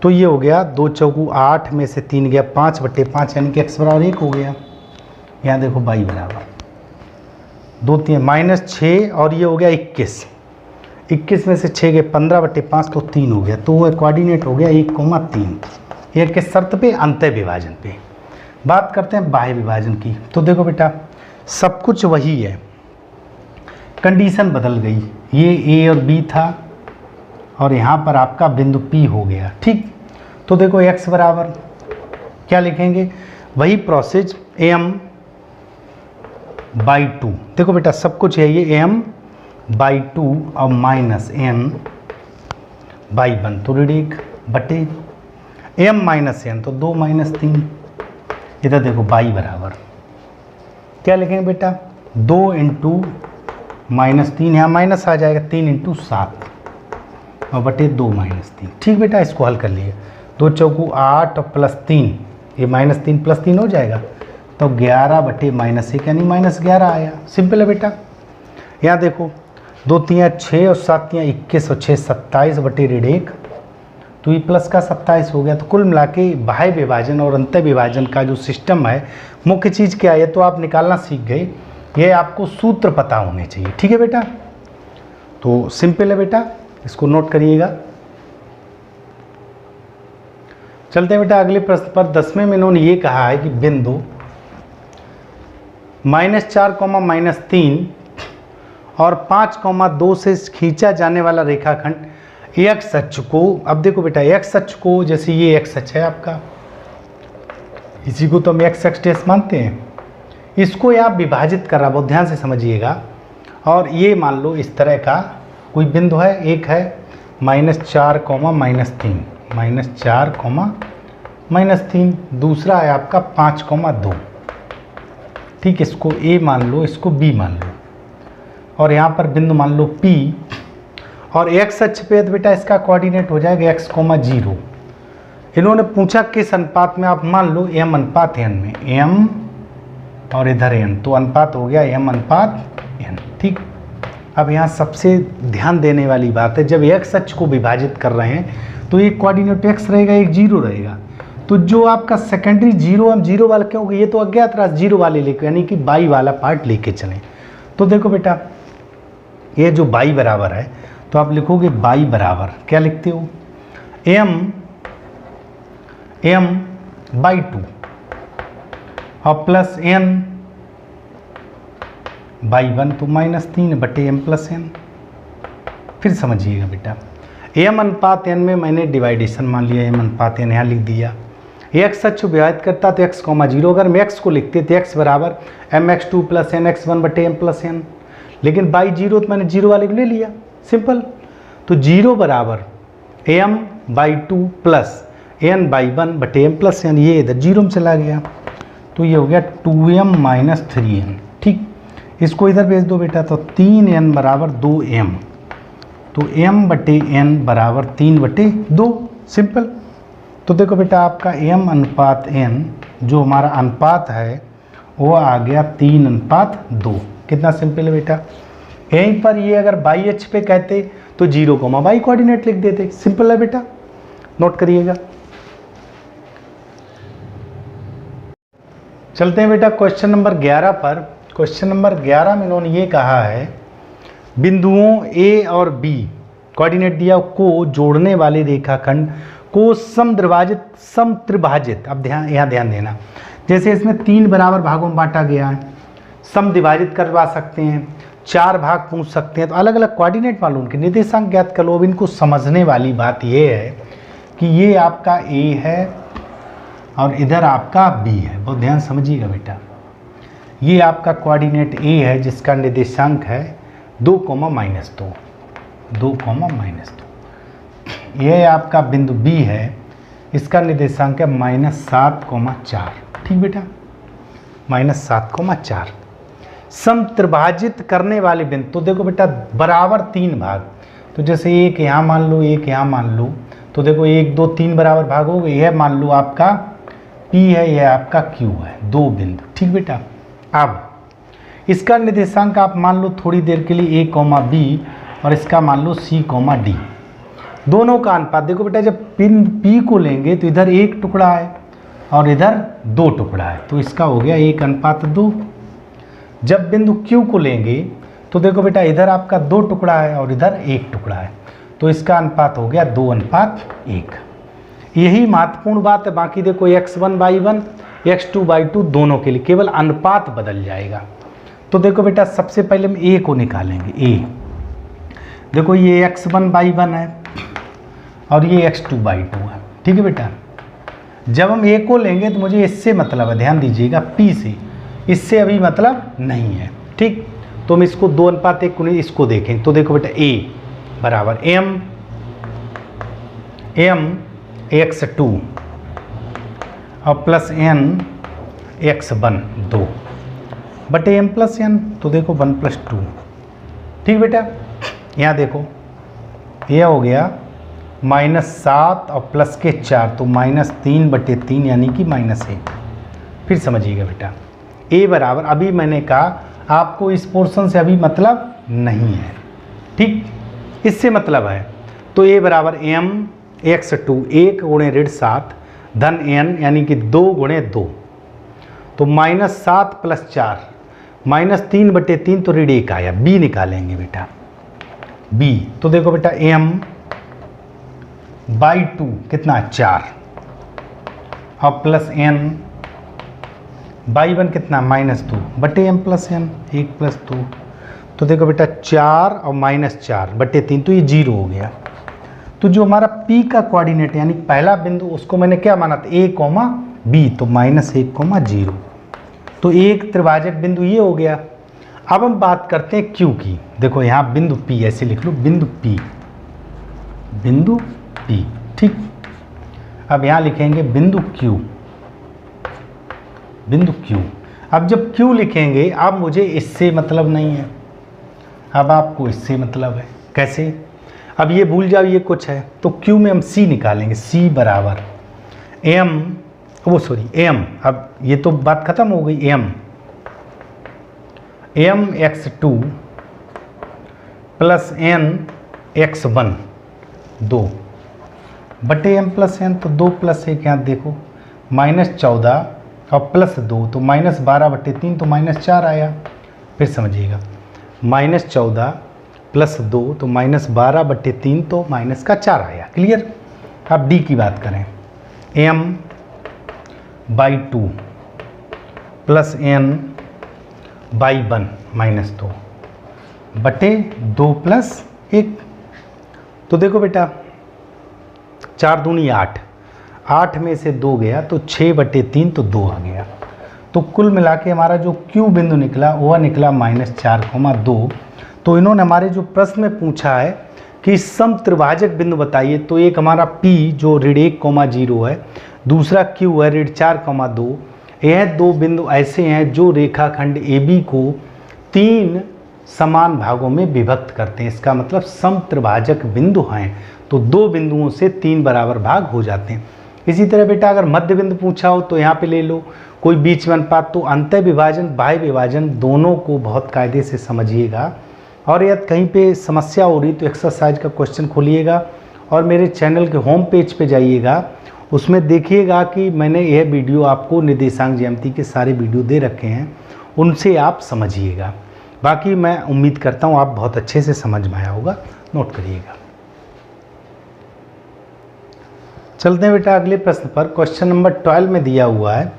तो ये हो गया 2 चौकू 8 में से 3 गया 5 बटे 5, यानी कि x बराबर 1 हो गया। यहाँ देखो y बराबर 2 3 -6 और ये हो गया 21 में से 6 गए 15 बटे 5, तो 3 हो गया। तो वो कोऑर्डिनेट हो गया 1,3। ये किस शर्त पे, अंतर विभाजन पे। बात करते हैं बाह्य विभाजन की। तो देखो बेटा सब कुछ वही है, कंडीशन बदल गई। ये a और b था और यहाँ पर आपका बिंदु P हो गया। ठीक, तो देखो x बराबर क्या लिखेंगे, वही प्रोसेस m/2। देखो बेटा सब कुछ है ये m/2 और माइनस n/1, तो ऋण 1 बटे m माइनस n, तो 2 - 3। इधर देखो y बराबर क्या लिखेंगे बेटा, 2 × -3, यहाँ माइनस आ जाएगा, 3 × 7 और बटे 2 - 3। ठीक बेटा, इसको हल कर लिए, 2 चौकू 8 और प्लस 3, ये -3 + 3 हो जाएगा, तो 11 बटे -1 यानी -11 आया। सिंपल है बेटा। यहाँ देखो 2 3 6 और 7 21 और 6 27 बटे ऋण 1, तो ये प्लस का 27 हो गया। तो कुल मिला के बाह्य विभाजन और अंतर विभाजन का जो सिस्टम है, मुख्य चीज़ क्या है तो आप निकालना सीख गए, ये आपको सूत्र पता होने चाहिए। ठीक है बेटा, तो सिंपल है बेटा, इसको नोट करिएगा। चलते हैं बेटा अगले प्रश्न पर। 10वें में इन्होंने ये कहा है कि बिंदु -4, -3 और 5, 2 से खींचा जाने वाला रेखाखंड x अक्ष को, अब देखो बेटा x अक्ष को, जैसे ये x अक्ष है आपका, इसी को तो हम x अक्ष डैश मानते हैं, इसको ये आप विभाजित कर रहा, बहुत ध्यान से समझिएगा। और ये मान लो इस तरह का कोई बिंदु है, एक है -4, -4, दूसरा है आपका 5, 2। ठीक, इसको a मान लो, इसको b मान लो, और यहाँ पर बिंदु मान लो P, और x अक्ष पे बेटा इसका कोऑर्डिनेट हो जाएगा x, 0। इन्होंने पूछा किस अनुपात में, आप मान लो m/n में, m और इधर n, तो अनुपात हो गया m/n। ठीक, अब यहाँ सबसे ध्यान देने वाली बात है, जब x अक्ष को विभाजित कर रहे हैं तो ये कोऑर्डिनेट x रहेगा, एक 0 रहेगा, तो जो आपका सेकेंडरी 0, हम 0 वाला क्यों, ये तो अज्ञात राशि 0 वाले लेके, यानी कि y वाला पार्ट लेके चलें। तो देखो बेटा ये जो y बराबर है, तो आप लिखोगे y बराबर क्या लिखते हो, m/2 और प्लस n/1, तो -3 बटे m प्लस n। फिर समझिएगा बेटा, m/n में मैंने डिवाइडेशन मान लिया, m/n यहाँ लिख दिया। x अक्ष विभाजित करता तो x, 0, अगर मैं x को लिखते तो x बराबर mx2 प्लस nx1 बटे m प्लस n, लेकिन y 0 तो मैंने 0 वाले को ले लिया, सिंपल। तो 0 बराबर m/2 प्लस n/1 बटे m प्लस n, ये इधर 0 में चला गया, तो ये हो गया 2m - 3n। ठीक, इसको इधर भेज दो बेटा, तो 3n बराबर 2m, तो m बटे n बराबर 3 बटे 2। सिंपल। तो देखो बेटा आपका m अनुपात n जो हमारा अनुपात है वो आ गया 3:2। कितना सिंपल है बेटा। यहीं पर ये अगर बाई एच पे कहते तो 0, y कोऑर्डिनेट लिख देते। सिंपल है बेटा, नोट करिएगा। चलते हैं बेटा क्वेश्चन नंबर 11 पर। क्वेश्चन नंबर 11 में इन्होंने ये कहा है बिंदुओं ए और बी कोऑर्डिनेट दिया को जोड़ने वाले रेखाखंड को समत्रिभाजित। अब यहाँ ध्यान देना, जैसे इसमें 3 बराबर भागों में बांटा गया है, समद्विभाजित करवा सकते हैं, 4 भाग पूछ सकते हैं, तो अलग अलग कोऑर्डिनेट मालूम के निर्देशांक ज्ञात कर लो। अब इनको समझने वाली बात ये है कि ये आपका ए है और इधर आपका बी है। बहुत ध्यान समझिएगा बेटा। ये आपका कोऑर्डिनेट ए है जिसका निर्देशांक है 2, -2, 2, -2। यह आपका बिंदु बी है, इसका निर्देशांक है -7, 4। ठीक बेटा, -7, 4। समत्रिभाजित करने वाले बिंदु, तो देखो बेटा बराबर 3 भाग, तो जैसे एक यहाँ मान लो, एक यहाँ मान लो, तो देखो 1, 2, 3 बराबर भाग हो गए। यह मान लो आपका P है, यह आपका Q है, 2 बिंदु। ठीक बेटा, अब इसका निर्देशांक आप मान लो थोड़ी देर के लिए A, B और इसका मान लो C, D। दोनों का अनुपात देखो बेटा, जब पिन P को लेंगे तो इधर 1 टुकड़ा है और इधर 2 टुकड़ा है, तो इसका हो गया 1:2। जब बिंदु Q को लेंगे तो देखो बेटा इधर आपका 2 टुकड़ा है और इधर 1 टुकड़ा है, तो इसका अनुपात हो गया 2:1। यही महत्वपूर्ण बात है। बाकी देखो x1/1, x2/2 दोनों के लिए केवल अनुपात बदल जाएगा। तो देखो बेटा सबसे पहले हम a को निकालेंगे। a देखो ये x1/1 है और ये x2/2 है। ठीक है बेटा, जब हम a को लेंगे तो मुझे इससे मतलब है, ध्यान दीजिएगा, p से, इससे अभी मतलब नहीं है। ठीक, तो हम इसको 2:1 इसको देखें तो देखो बेटा a बराबर m x2 और प्लस n x1 2 बटे m प्लस n, तो देखो 1 + 2। ठीक बेटा, यहाँ देखो यह हो गया -7 और प्लस के 4, तो -3/3 यानी कि -1। फिर समझिएगा बेटा a बराबर, अभी मैंने कहा आपको इस पोर्शन से अभी मतलब नहीं है। ठीक, इससे मतलब है, तो a बराबर m x2 1 × 7 धन n यानी कि 2 × 2, तो -7 + 4 -3/3, तो ऋण 1 आया। b निकालेंगे बेटा, b तो देखो बेटा m/2 कितना 4 और प्लस n/1 कितना -2 बटे m प्लस n 1 + 2, तो देखो बेटा 4 और -4/3, तो ये 0 हो गया। तो जो हमारा P का कोऑर्डिनेट यानी पहला बिंदु उसको मैंने क्या माना था, A, B, तो -1, 0, तो एक त्रिभाजक बिंदु ये हो गया। अब हम बात करते हैं Q की। देखो यहाँ बिंदु P ऐसे लिख लो, बिंदु P, बिंदु P। ठीक, अब यहाँ लिखेंगे बिंदु Q, बिंदु Q। अब जब Q लिखेंगे, अब मुझे इससे मतलब नहीं है, अब आपको इससे मतलब है। कैसे, अब ये भूल जाओ ये कुछ है, तो Q में हम C निकालेंगे। C बराबर m, अब ये तो बात खत्म हो गई। m x2 plus n x1 2 बटे m प्लस n, तो 2 + 1 यहाँ देखो -14 और प्लस 2, तो -12/3, तो -4 आया। फिर समझिएगा -14 + 2, तो -12/3, तो -4 आया। क्लियर। अब d की बात करें, m/2 प्लस n/1 -2 बटे 2 + 1, तो देखो बेटा 4 दूनी 8, 8 में से 2 गया तो 6/3, तो 2 आ गया। तो कुल मिला के हमारा जो Q बिंदु निकला वह निकला -4, 2। तो इन्होंने हमारे जो प्रश्न में पूछा है कि समत्रिभाजक बिंदु बताइए, तो एक हमारा P जो ऋण 1, 0 है, दूसरा Q है ऋण 4, 2। यह 2 बिंदु ऐसे हैं जो रेखाखंड AB को 3 समान भागों में विभक्त करते हैं। इसका मतलब समत्रिभाजक बिंदु हैं तो 2 बिंदुओं से 3 बराबर भाग हो जाते हैं। इसी तरह बेटा अगर मध्य बिंदु पूछा हो तो यहाँ पे ले लो कोई बीच में अनुपात, तो अंतः विभाजन बाह्य विभाजन दोनों को बहुत कायदे से समझिएगा। और यदि कहीं पे समस्या हो रही तो एक्सरसाइज का क्वेश्चन खोलिएगा और मेरे चैनल के होम पेज पे जाइएगा, उसमें देखिएगा कि मैंने यह वीडियो आपको निर्देशांक ज्यामिति के सारे वीडियो दे रखे हैं, उनसे आप समझिएगा। बाकी मैं उम्मीद करता हूँ आप बहुत अच्छे से समझ में आया होगा, नोट करिएगा। चलते हैं बेटा अगले प्रश्न पर। क्वेश्चन नंबर 12 में दिया हुआ है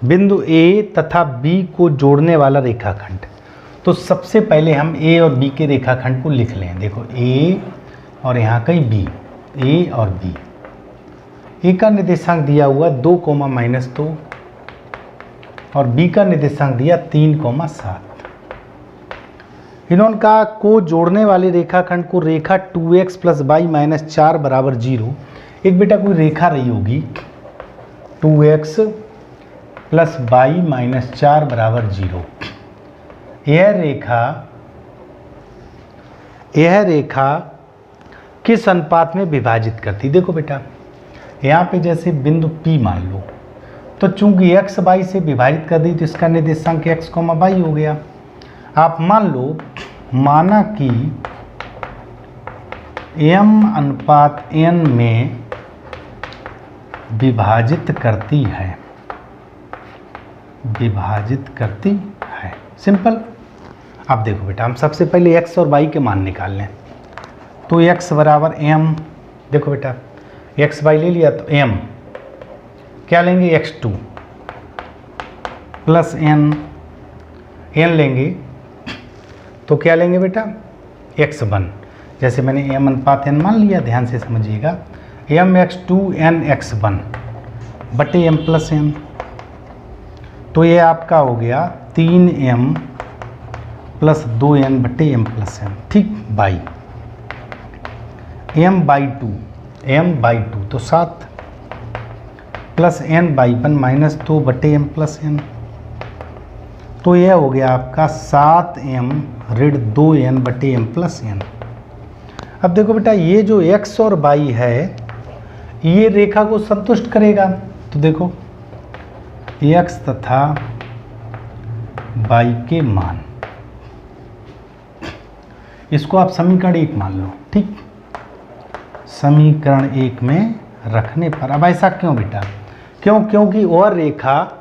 बिंदु ए तथा बी को जोड़ने वाला रेखाखंड। तो सबसे पहले हम ए और बी के रेखाखंड को लिख लें। देखो ए और यहाँ कहीं बी, ए और बी। ए का निर्देशांक दिया हुआ 2, -2 और बी का निर्देशांक दिया 3, 7। इन्होंने कहा को जोड़ने वाले रेखाखंड को रेखा 2x + y - 4 = 0। एक बेटा कोई रेखा रही होगी 2x + y - 4 = 0। यह रेखा किस अनुपात में विभाजित करती? देखो बेटा यहाँ पे जैसे बिंदु P मान लो, तो चूंकि x y से विभाजित कर दी तो इसका निर्देशांक x, y हो गया। आप मान लो माना कि m/n में विभाजित करती है, सिंपल। अब देखो बेटा हम सबसे पहले x और y के मान निकाल लें। तो x बराबर m, देखो बेटा x y ले लिया तो m क्या लेंगे x2 प्लस n लेंगे तो क्या लेंगे बेटा x1। जैसे मैंने m/n मान लिया, ध्यान से समझिएगा, mx2 nx1 बटे m + n। तो ये आपका हो गया 3m + 2n बटे m + n, ठीक। बाई m/2 तो 7 प्लस n/1 - 2 बटे m + n। तो यह हो गया आपका 7m - 2n बटे m + n। अब देखो बेटा ये जो x और y है ये रेखा को संतुष्ट करेगा। तो देखो x तथा y के मान, इसको आप समीकरण 1 मान लो, ठीक। समीकरण 1 में रखने पर, अब ऐसा क्यों बेटा? क्योंकि और रेखा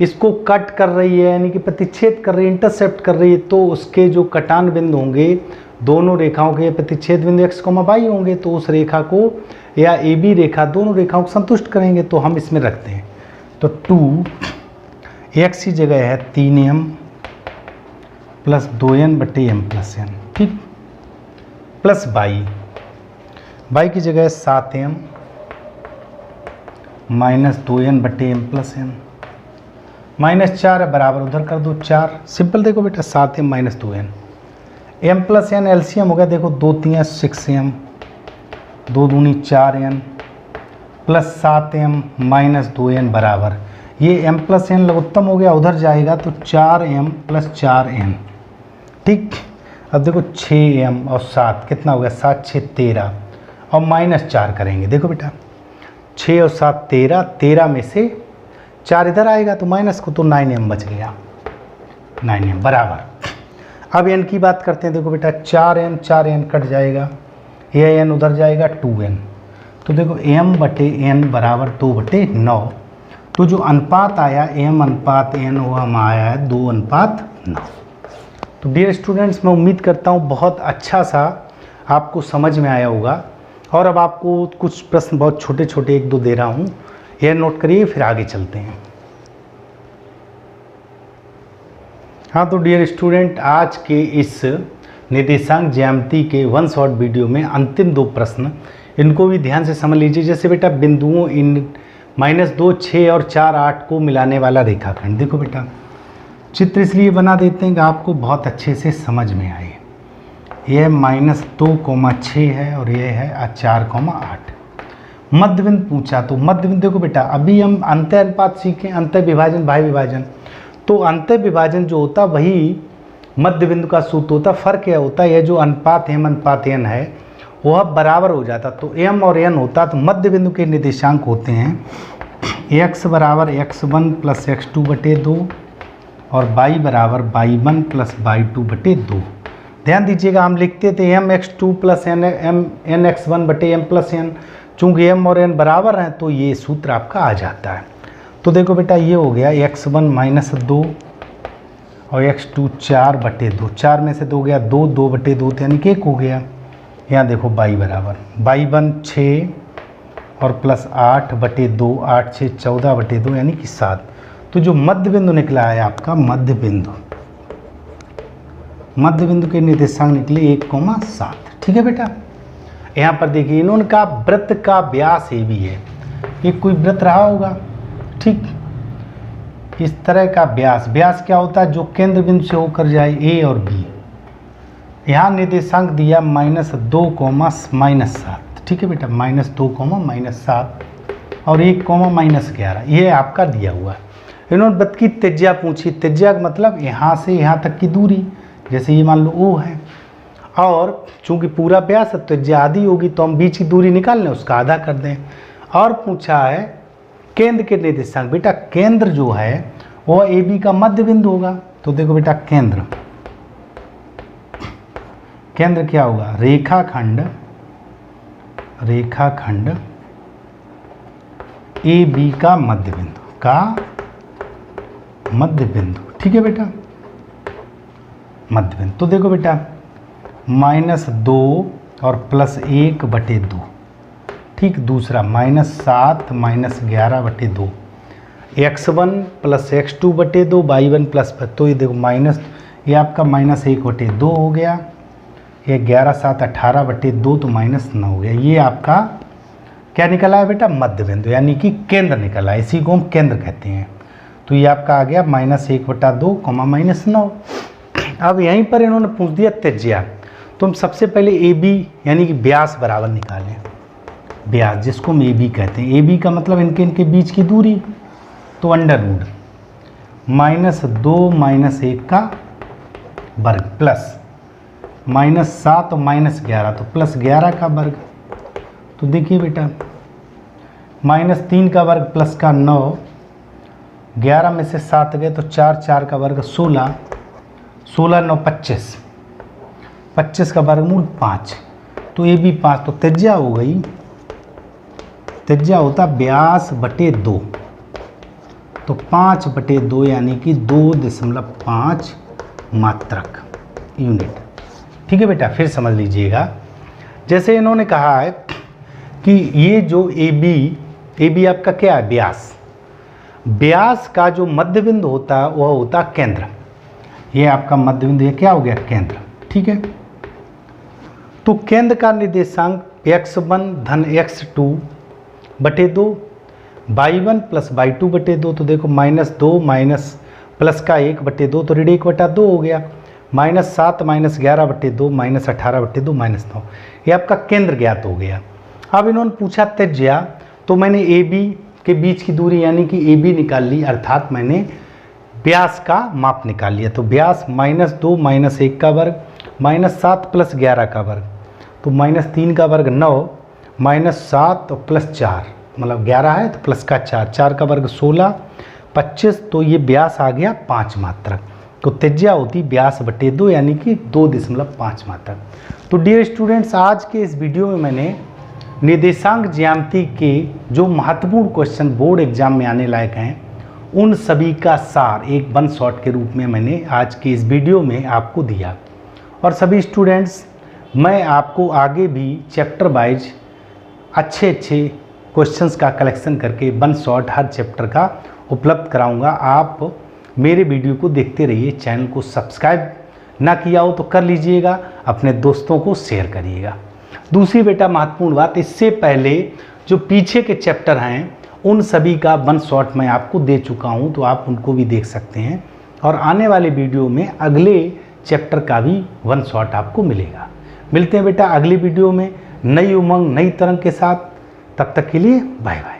इसको कट कर रही है, यानी कि प्रतिच्छेद कर रही है, इंटरसेप्ट कर रही है, तो उसके जो कटान बिंदु होंगे दोनों रेखाओं के प्रतिच्छेद बिंदु x, y होंगे, तो उस रेखा को या AB रेखा दोनों रेखाओं को संतुष्ट करेंगे। तो हम इसमें रखते हैं तो 2x की जगह है 3m + 2n बटे m + n, ठीक। प्लस y की जगह है 7m - 2n बटे m + n। -4 बराबर उधर कर दो 4, सिंपल। देखो बेटा 7m - 2n, m + n LCM हो गया। देखो 2 × 3 = 6m, 2 दूनी 4n प्लस 7m - 2n बराबर, ये m + n लघुत्तम हो गया, उधर जाएगा तो 4m + 4n, ठीक। अब देखो 6m और 7 कितना हो गया, 7 6 13 और -4 करेंगे। देखो बेटा 6 और 7 13 में से 4 इधर आएगा तो माइनस को, तो 9m बच गया, 9m बराबर। अब n की बात करते हैं। देखो बेटा 4n कट जाएगा, यह n उधर जाएगा 2n, तो देखो m बटे n बराबर 2/9। तो जो अनुपात आया m/n वो हम आया है 2:9। तो डियर स्टूडेंट्स मैं उम्मीद करता हूँ बहुत अच्छा सा आपको समझ में आया होगा। और अब आपको कुछ प्रश्न बहुत छोटे छोटे 1-2 दे रहा हूँ, यह नोट करिए, फिर आगे चलते हैं। हाँ तो डियर स्टूडेंट आज के इस निर्देशांक ज्यामिति के 1 शॉर्ट वीडियो में अंतिम 2 प्रश्न, इनको भी ध्यान से समझ लीजिए। जैसे बेटा बिंदुओं इन -2, 6 और 4, 8 को मिलाने वाला रेखाखंड। देखो बेटा चित्र इसलिए बना देते हैं कि आपको बहुत अच्छे से समझ में आए। यह -2, 6 है और यह है 4, 8। मध्य बिंदु पूछा, तो मध्य बिंदु देखो बेटा अभी हम अंतर अनुपात सीखें, अंतर विभाजन बाह्य विभाजन। तो अंतर विभाजन जो होता वही मध्य बिंदु का सूत्र होता, फ़र्क क्या होता है, यह जो अनुपात m अनुपात n है वह बराबर हो जाता, तो m और n होता, तो मध्य बिंदु के निर्देशांक होते हैं x बराबर x1 प्लस x2 बटे 2 और y बराबर y1 प्लस y2 बटे 2। ध्यान दीजिएगा, हम लिखते थे m x2 plus n x1 बटे m प्लस n, चूँकि m और n बराबर हैं तो ये सूत्र आपका आ जाता है। तो देखो बेटा, ये हो गया x1 माइनस 2 और x2 4 बटे 2, 4 में से 2 गया 2, 2 बटे 2 यानी कि 1 हो गया। यहाँ देखो y बराबर y1 6 और प्लस 8 बटे 2, 8 6 14 बटे 2 यानी कि 7। तो जो मध्य बिंदु निकला है आपका, मध्य बिंदु के निर्देशांक निकले 1,7। ठीक है बेटा, यहाँ पर देखिए इन्होंने कहा वृत्त का व्यास ए बी है, ये कोई वृत्त रहा होगा, ठीक, इस तरह का व्यास क्या होता है, जो केंद्र बिंदु से होकर जाए ए और बी। यहाँ निर्देशांक दिया -2,-7। ठीक है बेटा, -2,-7 और 1,-11, ये आपका दिया हुआ है। इन्होंने वृत्त की त्रिज्या पूछी, त्रिज्या का मतलब यहाँ से यहाँ तक की दूरी, जैसे ये मान लो O है, और चूंकि पूरा व्यास है त्रिज्या आधी होगी, तो हम बीच की दूरी निकाल लें, उसका आधा कर दें। और पूछा है केंद्र के निर्देशांक, बेटा केंद्र जो है वह ए बी का मध्य बिंदु होगा। तो देखो बेटा, केंद्र क्या होगा, रेखाखंड ए बी का मध्य बिंदु, ठीक है बेटा, मध्य बिंदु। तो देखो बेटा, -2 और +1 बटे 2, ठीक। दूसरा -7 -11 बटे 2, x1 प्लस x2 बटे 2, y1 प्लस, तो ये देखो माइनस, ये आपका -1 बटे 2 हो गया, ये 11 7 18 बटे 2, तो -9 हो गया। ये आपका क्या निकला है बेटा, मध्य बिंदु, यानी कि केंद्र निकला है, इसी को हम केंद्र कहते हैं। तो ये आपका आ गया -1 बटा 2, -9। अब यहीं पर इन्होंने पूछ दिया त्रिज्या, तो हम सबसे पहले ए बी यानी कि व्यास बराबर निकालें, व्यास जिसको हम ए बी कहते हैं। ए बी का मतलब इनके बीच की दूरी, तो अंडर रूट -2 -1 का वर्ग प्लस -7 और -11, तो +11 का वर्ग। तो देखिए बेटा, -3 का वर्ग प्लस का 9, 11 में से 7 गए तो 4, 4 का वर्ग 16, 16 9 25, 25 का वर्गमूल 5, तो ये भी 5। तो त्रिज्या हो गई, त्रिज्या होता व्यास बटे 2, तो 5 बटे 2 यानी कि 2.5 मात्रक यूनिट। ठीक है बेटा, फिर समझ लीजिएगा, जैसे इन्होंने कहा है कि ये जो ए बी आपका क्या है, व्यास का जो मध्य बिंदु होता है वह होता केंद्र। ये आपका मध्य बिंदु, ये क्या हो गया, केंद्र। ठीक है, तो केंद्र का निर्देशांक x1 धन x2 बटे 2, y1 प्लस y2 बटे 2, तो देखो -2 माइनस प्लस का 1 बटे 2, तो ऋण 1 बटा 2 हो गया, -7 -11 बटे 2, -18 बटे 2, -9। ये आपका केंद्र ज्ञात हो गया। अब इन्होंने पूछा त्रिज्या, तो मैंने ए बी के बीच की दूरी यानी कि ए बी निकाल ली, अर्थात मैंने व्यास का माप निकाल लिया। तो व्यास -2 -1 का वर्ग, -7 + 11 का वर्ग, तो -3 का वर्ग 9, -7 + 4 मतलब 11 है, तो प्लस का 4, 4 का वर्ग 16, 25, तो ये व्यास आ गया 5 मात्रक। तो त्रिज्या होती व्यास बटे 2 यानी कि 2.5 मात्रक। तो डियर स्टूडेंट्स, आज के इस वीडियो में मैंने निर्देशांक ज्यामिति के जो महत्वपूर्ण क्वेश्चन बोर्ड एग्जाम में आने लायक हैं उन सभी का सार एक वन शॉट के रूप में मैंने आज के इस वीडियो में आपको दिया। और सभी स्टूडेंट्स, मैं आपको आगे भी चैप्टर वाइज अच्छे क्वेश्चंस का कलेक्शन करके वन शॉट हर चैप्टर का उपलब्ध कराऊंगा। आप मेरे वीडियो को देखते रहिए, चैनल को सब्सक्राइब ना किया हो तो कर लीजिएगा, अपने दोस्तों को शेयर करिएगा। दूसरी बेटा महत्वपूर्ण बात, इससे पहले जो पीछे के चैप्टर हैं उन सभी का वन शॉट मैं आपको दे चुका हूं, तो आप उनको भी देख सकते हैं। और आने वाले वीडियो में अगले चैप्टर का भी वन शॉट आपको मिलेगा। मिलते हैं बेटा अगली वीडियो में नई उमंग नई तरंग के साथ, तब तक के लिए बाय बाय।